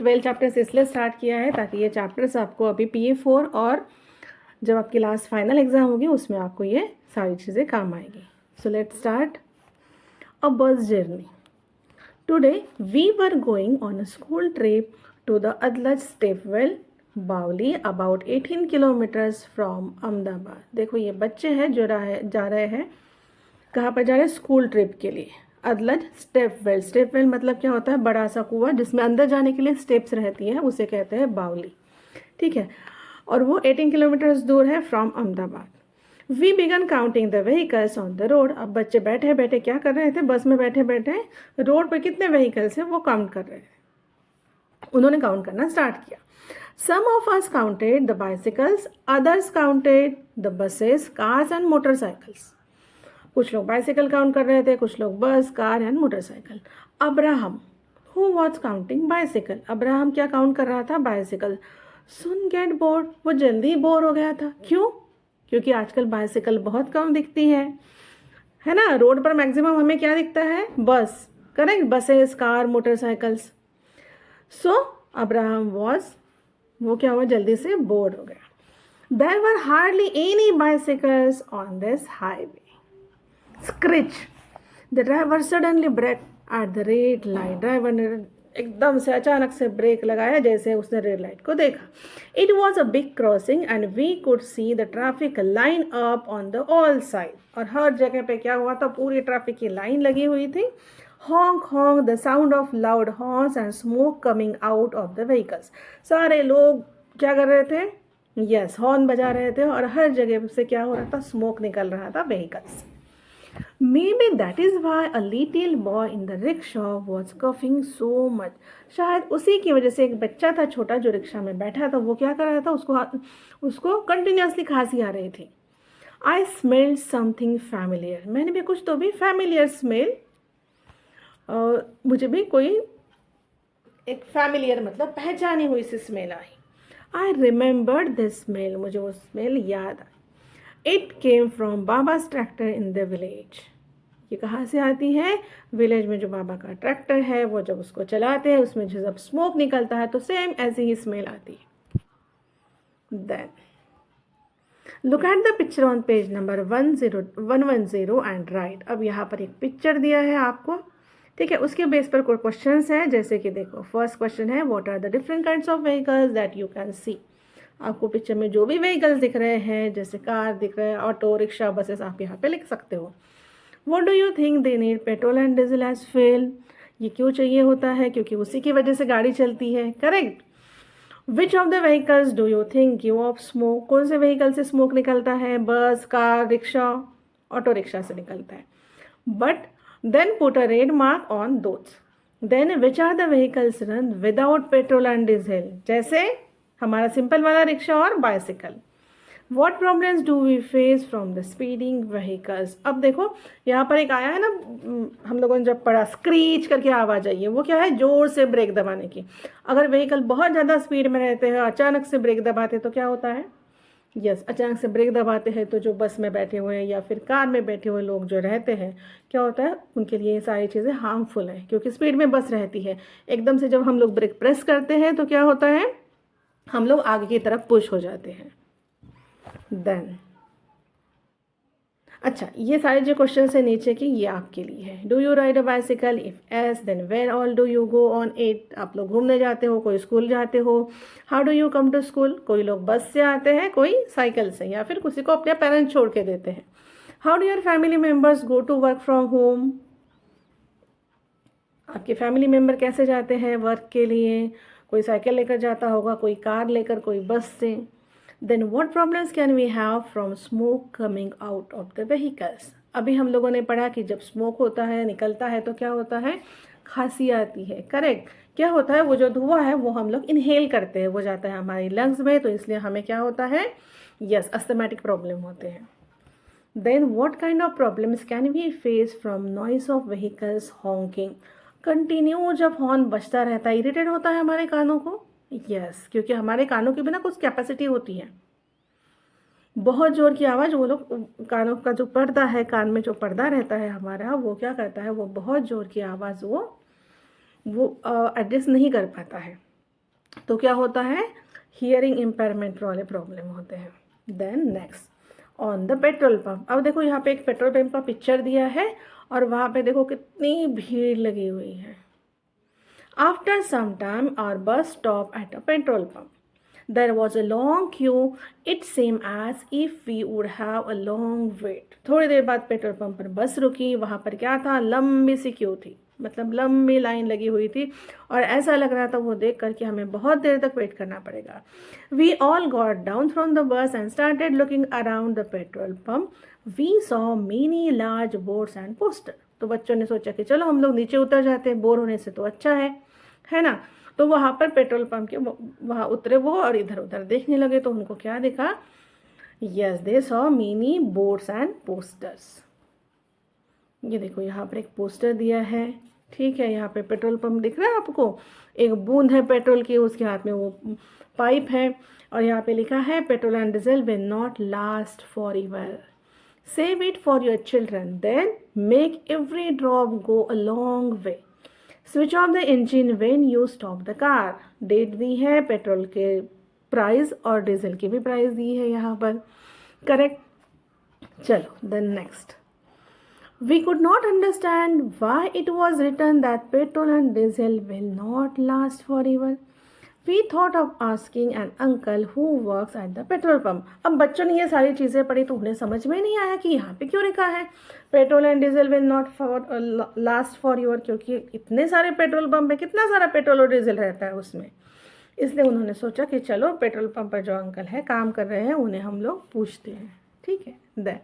12 chapters इसलिए start किया है ताकि ये चैप्टर्स आपको अभी PA4 और जब आपकी लास्ट फाइनल एग्जाम होगी उसमें आपको ये सारी चीज़ें काम आएगी. So let's start. A bus journey. Today we were going on a school trip to the Adlaj Stepwell baoli about 18 kilometres from Ahmedabad. देखो ये बच्चे हैं जो जा रहे हैं कहाँ पर जा रहे हैं? स्कूल ट्रिप के लिए. अदलज स्टेपवेल. स्टेपवेल मतलब क्या होता है? बड़ा सा कुआं जिसमें अंदर जाने के लिए स्टेप्स रहती हैं, उसे कहते हैं बावली. ठीक है. और वो 18 किलोमीटर्स दूर है from Ahmedabad. We began counting the vehicles on the road. अब बच्चे बैठे बैठे क्या कर रहे थे? बस में बैठे बैठे रोड पर कितने व्हीकल्स हैं वो काउंट कर रहे थे. उन्होंने काउंट करना स्टार्ट किया. Some of us counted the bicycles, others counted the buses, cars and motorcycles. कुछ लोग बाइसिकल काउंट कर रहे थे, कुछ लोग बस, car and motorcycle. Abraham who was counting bicycle. Abraham क्या काउंट कर रहा था? बाइसिकल. सुन गेट बोर्ड. वो जल्दी बोर हो गया था. क्यों? क्योंकि आजकल बाइसिकल बहुत कम दिखती है ना. रोड पर मैक्सिमम हमें क्या दिखता है? Bus. Correct. Buses, car, motorcycles. So Abraham वो क्या हुआ? जल्दी से बोर हो गया. There were hardly any bicycles on this highway. Screech. The driver suddenly brake at the red light. Driver ने एकदम से अचानक से ब्रेक लगाया जैसे उसने रेड लाइट को देखा. It was a big crossing and we could see the traffic line up on the all side. और हर जगह पे क्या हुआ था? पूरी ट्रैफिक की लाइन लगी हुई थी. honk honk, the sound of loud horns and smoke coming out of the vehicles. सारे लोग क्या कर रहे थे? यस, हॉर्न बजा रहे थे और हर जगह से क्या हो रहा था? स्मोक निकल रहा था vehicles. Maybe that is why a little boy in the rickshaw was coughing so much. शायद उसी की वजह से एक बच्चा था छोटा जो रिक्शा में बैठा था, वो क्या कर रहा था? उसको कंटिन्यूसली खांसी आ रही थी. I smelled something familiar. मैंने भी कुछ तो भी familiar smell, मुझे भी कोई एक फैमिलियर मतलब पहचानी हुई सी स्मेल आई. I remembered this smell. मुझे वो स्मेल याद आई. It came from Baba's tractor in the village. ये कहाँ से आती है? विलेज में जो बाबा का ट्रैक्टर है वो जब उसको चलाते हैं उसमें जब स्मोक निकलता है तो सेम ऐसी ही स्मेल आती है. Then look at the picture on page number 110 and write. अब यहाँ पर एक पिक्चर दिया है आपको. ठीक है. उसके बेस पर कोई क्वेश्चंस हैं जैसे कि देखो फर्स्ट क्वेश्चन है what are the different kinds of vehicles that you can see. आपको पिक्चर में जो भी व्हीकल्स दिख रहे हैं जैसे कार दिख रहे हैं, ऑटो, रिक्शा, बसेस, आप यहाँ पे लिख सकते हो. What do you think they need petrol and diesel as fuel. ये क्यों चाहिए होता है? क्योंकि उसी की वजह से गाड़ी चलती है. Correct. Which of the vehicles do you think give of smoke. कौन से व्हीकल से स्मोक निकलता है? बस, कार, रिक्शा, ऑटो रिक्शा से निकलता है. But then put a red mark on those. Then which are the vehicles run without petrol and diesel. जैसे हमारा सिंपल वाला रिक्शा और bicycle. What problems do we face from the speeding vehicles. अब देखो यहाँ पर एक आया है ना, हम लोगों ने जब पढ़ा स्क्रीच करके आवाज़ आई है, वो क्या है? जोर से ब्रेक दबाने की. अगर व्हीकल बहुत ज़्यादा स्पीड में रहते हैं, अचानक से ब्रेक दबाते तो क्या होता है? यस, अचानक से ब्रेक दबाते हैं तो जो बस में बैठे हुए या फिर कार में बैठे हुए लोग जो रहते हैं क्या होता है? उनके लिए ये सारी चीज़ें हार्मफुल हैं क्योंकि स्पीड में बस रहती है. एकदम से जब हम लोग ब्रेक प्रेस करते हैं तो क्या होता है? हम लोग आगे की तरफ पुश हो जाते हैं. देन अच्छा, ये सारे जो क्वेश्चन है नीचे की ये आपके लिए है. Do you ride a bicycle? If yes then where all do you go on it. आप लोग घूमने जाते हो, कोई स्कूल जाते हो. How do you come to school. कोई लोग बस से आते हैं, कोई साइकिल से, या फिर किसी को अपने पेरेंट्स छोड़ के देते हैं. How do your family members go to work from home. आपके फैमिली मेम्बर कैसे जाते हैं वर्क के लिए? कोई साइकिल लेकर जाता होगा, कोई कार लेकर, कोई बस से. Then what problems can we have from smoke coming out of the vehicles. अभी हम लोगों ने पढ़ा कि जब स्मोक होता है, निकलता है तो क्या होता है? खांसी आती है. करेक्ट. क्या होता है? वो जो धुआं है वो हम लोग इनहेल करते हैं, वो जाता है हमारी लंग्स में, तो इसलिए हमें क्या होता है? यस, अस्थमैटिक प्रॉब्लम होते हैं. Then what kind of problems can we face from noise of vehicles honking. Continue जब हॉर्न बजता रहता है, इरिटेट होता है हमारे कानों को. यस, क्योंकि हमारे कानों के बिना कुछ कैपेसिटी होती है. बहुत जोर की आवाज़ वो लोग, कानों का जो पर्दा है, कान में जो पर्दा रहता है हमारा, वो क्या करता है? वो बहुत जोर की आवाज़ वो एडजस्ट नहीं कर पाता है. तो क्या होता है, हियरिंग इम्पेयरमेंट वाले प्रॉब्लम होते हैं। Then next on the petrol pump. अब देखो यहाँ पे एक पेट्रोल पंप का पिक्चर दिया है और वहाँ पे देखो कितनी भीड़ लगी हुई है। After some time our bus stop at a petrol pump. There was a long queue. It seemed as if we would have a long wait. थोड़ी देर बाद पेट्रोल पंप पर बस रुकी। वहाँ पर क्या था, लंबी सी क्यू थी, मतलब लंबी लाइन लगी हुई थी और ऐसा लग रहा था वो देख कर कि हमें बहुत देर तक वेट करना पड़ेगा। We all got down from the bus and started looking around the petrol pump. We saw many large boards and posters. तो बच्चों ने सोचा कि चलो हम लोग नीचे उतर जाते हैं, बोर होने से तो अच्छा है ना। तो वहाँ पर पेट्रोल पंप के वहाँ उतरे वो और इधर उधर देखने लगे। तो उनको क्या दिखा, yes they saw many boards and posters. ये देखो यहाँ पर एक पोस्टर दिया है, ठीक है। यहाँ पे पेट्रोल पंप दिख रहा है आपको, एक बूंद है पेट्रोल की, उसके हाथ में वो पाइप है और यहाँ पे लिखा है petrol and diesel will not last for ever, save it for your children, then make every drop go a long way, switch off the engine when you stop the car. Date दी है, पेट्रोल के price और diesel की भी price दी है यहाँ पर, करेक्ट। चलो then next, we could not understand why it was written that petrol and diesel will not last for ever. We thought of asking an uncle who works at the petrol pump. अब बच्चों ने ये सारी चीज़ें पढ़ी तो उन्हें समझ में नहीं आया कि यहाँ पे क्यों लिखा है petrol and diesel will not last for year, क्योंकि इतने सारे पेट्रोल पंप है, कितना सारा पेट्रोल और डीजल रहता है उसमें। इसलिए उन्होंने सोचा कि चलो पेट्रोल पंप पर जो अंकल है काम कर रहे हैं उन्हें हम लोग पूछते हैं, ठीक है। Then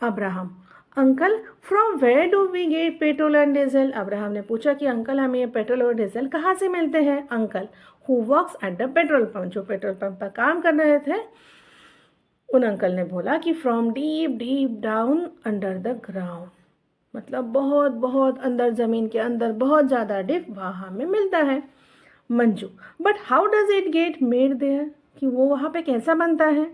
Abraham, uncle from where do we get petrol and diesel. Abraham ने पूछा कि अंकल हमें ये पेट्रोल और डीजल कहाँ से मिलते हैं। Uncle who works at the petrol pump, जो पेट्रोल पंप पर काम कर रहे थे, उन अंकल ने बोला कि from deep deep down under the ground, मतलब बहुत बहुत अंदर, ज़मीन के अंदर बहुत ज़्यादा डिप वहाँ हमें मिलता है। Manju, but how does it get made there, कि वो वहाँ पे कैसा बनता है।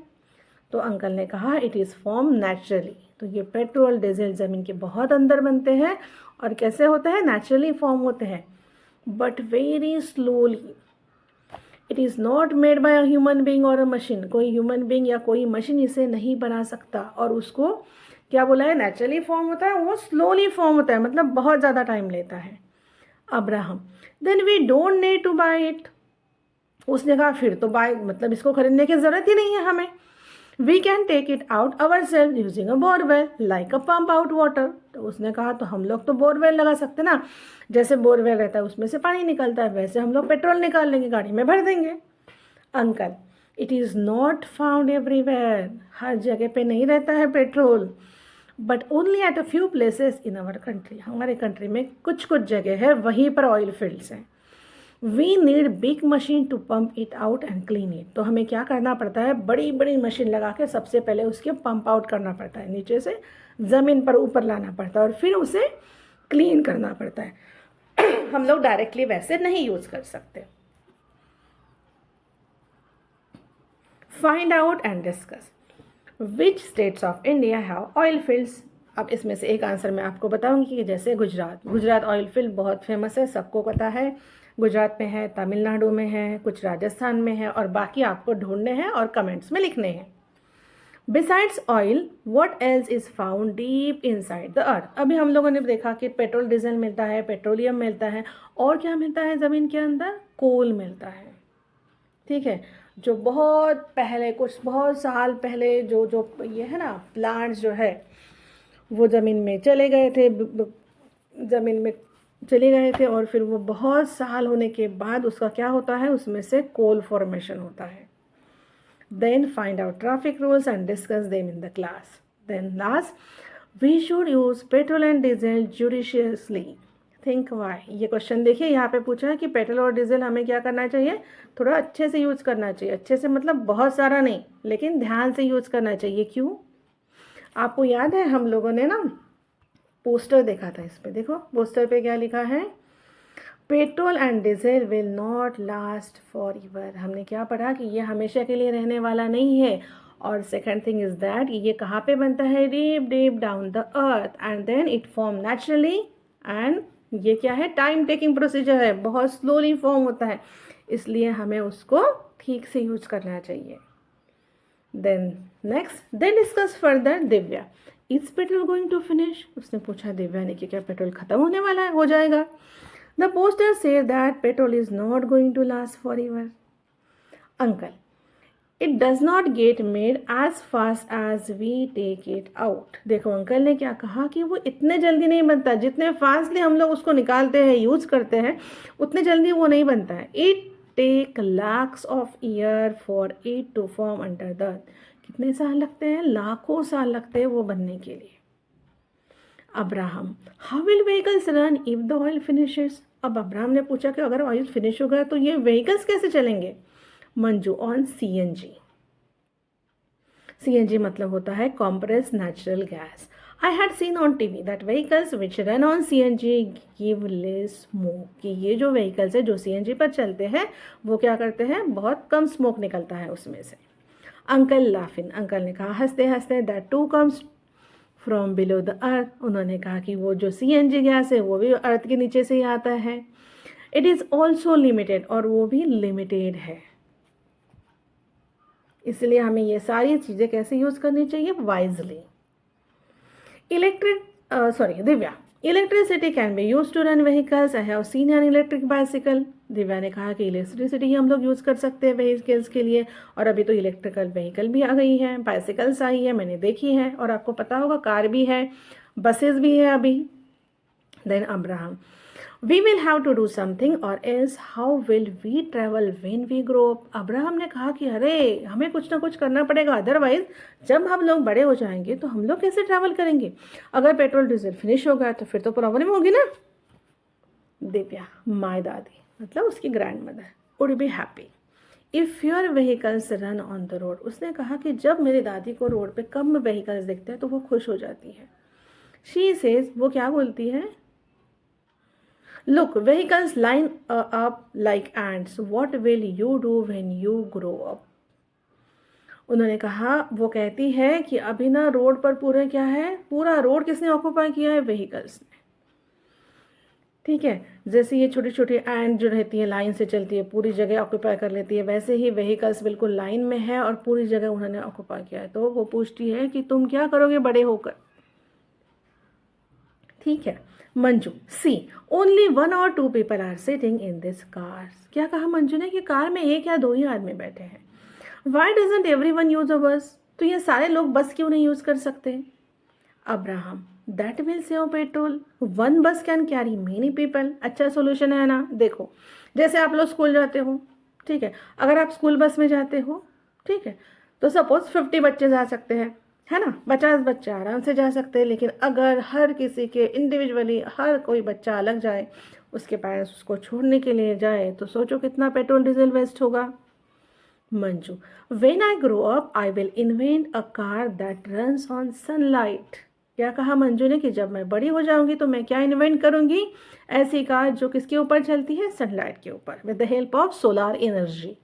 तो अंकल ने कहा इट इज़ फॉर्म नेचुरली। तो ये पेट्रोल डीजल ज़मीन के बहुत अंदर बनते हैं और कैसे होते हैं, नेचुरली फॉर्म होते हैं, but very slowly. It is not made by a human being और अ मशीन, कोई ह्यूमन बींग या कोई मशीन इसे नहीं बना सकता। और उसको क्या बोला है, नेचुरली फॉर्म होता है, वो स्लोली फॉर्म होता है, मतलब बहुत ज़्यादा टाइम लेता है। Abraham, then we don't need to buy it. उसने कहा फिर तो बाय मतलब इसको खरीदने की ज़रूरत ही नहीं है हमें। We can take it out our self using a borewell like a pump out water. तो उसने कहा तो हम लोग तो बोरवेल लगा सकते ना, जैसे बोरवेल रहता है उसमें से पानी निकलता है, वैसे हम लोग पेट्रोल निकाल लेंगे, गाड़ी में भर देंगे। Uncle, it is not found everywhere, हर जगह पे नहीं रहता है petrol, but only at a few places in our country, हमारे कंट्री में कुछ कुछ जगह है वहीं पर ऑयल फील्ड्स हैं। We need big machine to pump it out and clean it. तो हमें क्या करना पड़ता है, बड़ी बड़ी मशीन लगा के सबसे पहले उसके पंप आउट करना पड़ता है, नीचे से ज़मीन पर ऊपर लाना पड़ता है और फिर उसे क्लीन करना पड़ता है। हम लोग डायरेक्टली वैसे नहीं यूज़ कर सकते। Find out and discuss which states of India have oil fields. अब इसमें से एक आंसर मैं आपको बताऊंगी कि जैसे गुजरात ऑयल फील्ड बहुत फेमस है, सबको पता है, गुजरात में है, तमिलनाडु में है, कुछ राजस्थान में है और बाकी आपको ढूंढने हैं और कमेंट्स में लिखने हैं। Besides oil what else is found deep inside the earth. अभी हम लोगों ने देखा कि पेट्रोल डीजल मिलता है, पेट्रोलियम मिलता है, और क्या मिलता है ज़मीन के अंदर, कोल मिलता है, ठीक है। जो बहुत पहले, कुछ बहुत साल पहले जो जो ये है ना प्लांट्स जो है वो ज़मीन में चले गए थे, ज़मीन में चले गए थे और फिर वो बहुत साल होने के बाद उसका क्या होता है, उसमें से कोल फॉर्मेशन होता है। Then find out traffic rules and discuss them in the class. Then last, we should use petrol and diesel judiciously, think why. ये क्वेश्चन देखिए यहाँ पे पूछा है कि पेट्रोल और डीजल हमें क्या करना चाहिए, थोड़ा अच्छे से यूज़ करना चाहिए। अच्छे से मतलब बहुत सारा नहीं, लेकिन ध्यान से यूज़ करना चाहिए। क्यों, आपको याद है हम लोगों ने ना पोस्टर देखा था, इस पे देखो पोस्टर पे क्या लिखा है, petrol and diesel will not last for ever. हमने क्या पढ़ा कि ये हमेशा के लिए रहने वाला नहीं है। और सेकंड थिंग इज दैट ये कहाँ पे बनता है, deep deep down the earth and then it form naturally and ये क्या है, टाइम टेकिंग प्रोसीजर है, बहुत स्लोली फॉर्म होता है, इसलिए हमें उसको ठीक से यूज करना चाहिए। Then discuss further. Divya, is petrol going to finish? उसने पूछा दिव्या ने कि क्या पेट्रोल खत्म होने वाला है, हो जाएगा? The poster say that petrol is not going to last for ever. Uncle, it does not get made as fast as we take it out. देखो अंकल ने क्या कहा कि वो इतने जल्दी नहीं बनता, जितने फास्टली हम लोग उसको निकालते हैं, यूज करते हैं, उतने जल्दी वो नहीं बनता है। It take lakhs of year for it to form under the earth. कितने साल लगते हैं? लाखों साल लगते हैं वो बनने के लिए। Abraham, how will vehicles run if the oil finishes? अब अब्राहम ने पूछा कि अगर ऑयल फिनिश हो गया तो ये व्हीकल्स कैसे चलेंगे? Manju, on CNG. सीएनजी मतलब होता है compressed natural gas. I had seen on TV that vehicles which run on CNG give less smoke. कि ये जो vehicles है जो CNG पर चलते हैं वो क्या करते हैं, बहुत कम स्मोक निकलता है उसमें से। अंकल लाफिन, अंकल ने कहा हंसते हंसते, that too comes from below the earth. उन्होंने कहा कि वो जो CNG गैस है वो भी अर्थ के नीचे से ही आता है। इट इज़ ऑल्सो लिमिटेड, और वो भी लिमिटेड है, इसलिए हमें ये सारी चीज़ें कैसे यूज़ करनी चाहिए, wisely. Divya, electricity can be use to run vehicles. I have seen an electric bicycle. Divya ने कहा कि इलेक्ट्रिसिटी ही हम लोग यूज़ कर सकते हैं व्हीकल्स के लिए, और अभी तो इलेक्ट्रिकल व्हीकल भी आ गई हैं, बाइसिकल्स आई है, मैंने देखी है, और आपको पता होगा कार भी है, बसेस भी है अभी। Then Abraham, we will have to do something और else how will we travel when we grow up. Abraham ने कहा कि अरे हमें कुछ ना कुछ करना पड़ेगा, अदरवाइज जब हम लोग बड़े हो जाएंगे तो हम लोग कैसे ट्रैवल करेंगे? अगर पेट्रोल डीजल फिनिश हो गया तो फिर तो प्रॉब्लम होगी ना। दिव्या, माय दादी मतलब उसकी grand mother would be happy if your vehicles run on the road. उसने कहा कि जब मेरी दादी को रोड पे कम व्हीकल्स दिखते हैं तो वो खुश हो जाती है। शी सेज, वो क्या बोलती है, Look, vehicles line up like ants. What will you do when you grow up? उन्होंने कहा, वो कहती है कि अभी ना रोड पर पूरे क्या है, पूरा रोड किसने ऑक्यूपाई किया है, व्हीकल्स ने। ठीक है, जैसे ये छोटी छोटी एंड जो रहती है लाइन से चलती है, पूरी जगह ऑक्यूपाई कर लेती है, वैसे ही व्हीकल्स बिल्कुल लाइन में है और पूरी जगह उन्होंने ऑक्यूपाई किया है। तो वो पूछती है कि तुम क्या करोगे बड़े होकर? ठीक है। Manju, see only 1 or 2 people are sitting in this car. क्या कहा मंजू ने कि कार में 1 या 2 ही आदमी बैठे हैं। Why doesn't everyone use a bus? तो ये सारे लोग बस क्यों नहीं यूज कर सकते? Abraham, that will save petrol, 1 बस कैन कैरी मेनी पीपल। अच्छा सोल्यूशन है ना। देखो जैसे आप लोग स्कूल जाते हो, ठीक है, अगर आप स्कूल बस में जाते हो, ठीक है, तो सपोज 50 बच्चे जा सकते हैं, है ना, 50 बच्चे आराम से जा सकते हैं। लेकिन अगर हर किसी के इंडिविजुअली हर कोई बच्चा अलग जाए, उसके पेरेंट्स उसको छोड़ने के लिए जाए, तो सोचो कितना पेट्रोल डीजल वेस्ट होगा। Manju, when I grow up I will invent a car that runs on sunlight. क्या कहा मंजू ने कि जब मैं बड़ी हो जाऊंगी तो मैं क्या इन्वेंट करूंगी? ऐसी कार जो किसके ऊपर चलती है, सनलाइट के ऊपर, with the help of solar energy.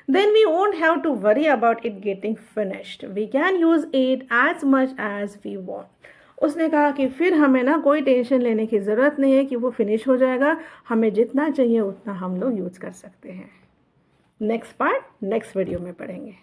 Then we won't have to worry about it getting finished. We can use it as much as we want. उसने कहा कि फिर हमें ना कोई टेंशन लेने की ज़रूरत नहीं है कि वो फिनिश हो जाएगा, हमें जितना चाहिए उतना हम लोग यूज़ कर सकते हैं। नेक्स्ट पार्ट नेक्स्ट वीडियो में पढ़ेंगे।